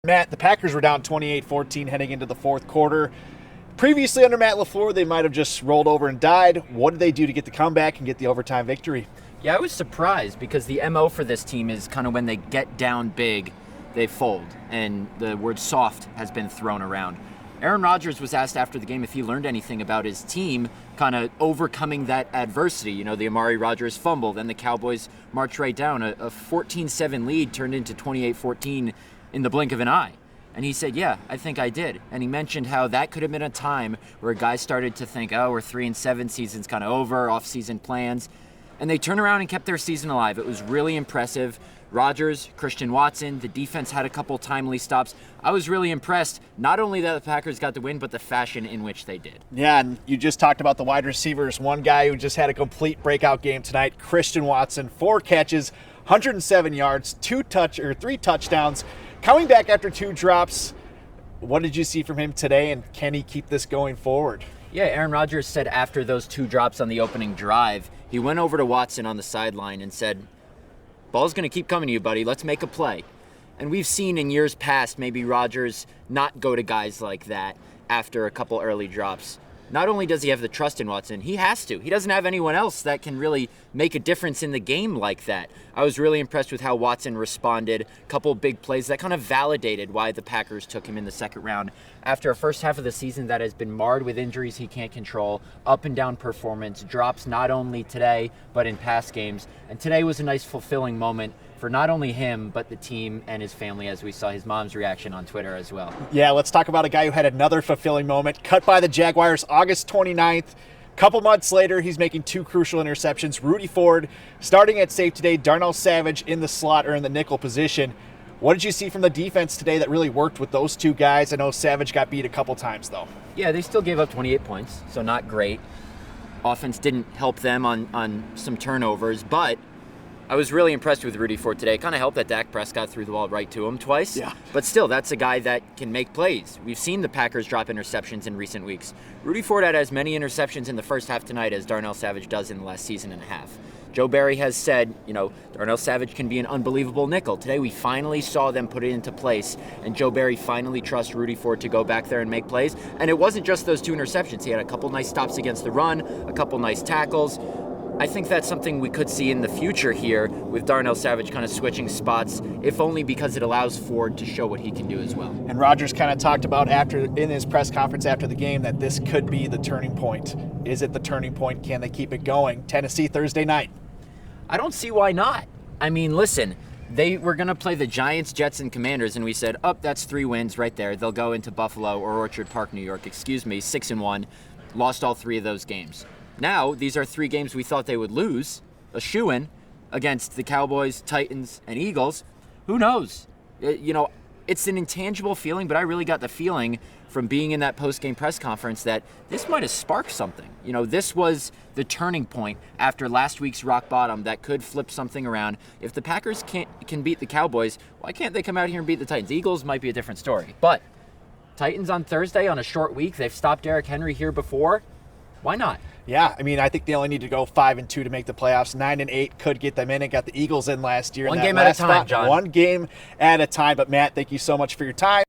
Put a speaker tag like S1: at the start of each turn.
S1: Matt, the Packers were down 28-14 heading into the fourth quarter. Previously under Matt LaFleur, they might have just rolled over and died. What did they do to get the comeback and get the overtime victory?
S2: Yeah, I was surprised because the MO for this team is kind of when they get down big, they fold. And the word soft has been thrown around. Aaron Rodgers was asked after the game if he learned anything about his team kind of overcoming that adversity. You know, the Amari Rodgers fumble, then the Cowboys march right down. A 14-7 lead turned into 28-14 in the blink of an eye. And he said, yeah, I think I did. And he mentioned how that could have been a time where guys started to think, oh, we're 3-7, season's kind of over, off-season plans. And they turned around and kept their season alive. It was really impressive. Rodgers, Christian Watson, the defense had a couple timely stops. I was really impressed, not only that the Packers got the win, but the fashion in which they did.
S1: Yeah, and you just talked about the wide receivers. One guy who just had a complete breakout game tonight, Christian Watson, 4 catches, 107 yards, 3 touchdowns. Coming back after 2 drops, what did you see from him today, and can he keep this going forward?
S2: Yeah, Aaron Rodgers said after those 2 drops on the opening drive, he went over to Watson on the sideline and said, ball's going to keep coming to you, buddy. Let's make a play. And we've seen in years past maybe Rodgers not go to guys like that after a couple early drops. Not only does he have the trust in Watson, he has to. He doesn't have anyone else that can really make a difference in the game like that. I was really impressed with how Watson responded. A couple big plays that kind of validated why the Packers took him in the second round. After a first half of the season that has been marred with injuries he can't control, up and down performance, drops not only today, but in past games. And today was a nice fulfilling moment for not only him, but the team and his family, as we saw his mom's reaction on Twitter as well.
S1: Yeah, let's talk about a guy who had another fulfilling moment. Cut by the Jaguars August 29th. Couple months later, he's making 2 crucial interceptions. Rudy Ford starting at safety today, Darnell Savage in the slot or in the nickel position. What did you see from the defense today that really worked with those 2 guys? I know Savage got beat a couple times, though.
S2: Yeah, they still gave up 28 points, so not great. Offense didn't help them on some turnovers, but I was really impressed with Rudy Ford today. It kind of helped that Dak Prescott threw the ball right to him twice.
S1: Yeah.
S2: But still, that's a guy that can make plays. We've seen the Packers drop interceptions in recent weeks. Rudy Ford had as many interceptions in the first half tonight as Darnell Savage does in the last season and a half. Joe Barry has said, Darnell Savage can be an unbelievable nickel. Today we finally saw them put it into place, and Joe Barry finally trusts Rudy Ford to go back there and make plays. And it wasn't just those 2 interceptions. He had a couple nice stops against the run, a couple nice tackles. I think that's something we could see in the future here with Darnell Savage kind of switching spots, if only because it allows Ford to show what he can do as well.
S1: And Rodgers kind of talked about in his press conference after the game that this could be the turning point. Is it the turning point? Can they keep it going? Tennessee Thursday night.
S2: I don't see why not. I mean, listen, they were going to play the Giants, Jets, and Commanders, and we said, that's 3 wins right there. They'll go into Buffalo or Orchard Park, New York, 6-1, lost all 3 of those games. Now, these are 3 games we thought they would lose, a shoo-in against the Cowboys, Titans, and Eagles. Who knows? It's an intangible feeling, but I really got the feeling from being in that post-game press conference that this might have sparked something. This was the turning point after last week's rock bottom that could flip something around. If the Packers can beat the Cowboys, why can't they come out here and beat the Titans? Eagles might be a different story. But Titans on Thursday on a short week, they've stopped Derrick Henry here before. Why not?
S1: Yeah, I think they only need to go 5-2 to make the playoffs. 9-8 could get them in. It got the Eagles in last year.
S2: One game at a time, John.
S1: One game at a time. But Matt, thank you so much for your time.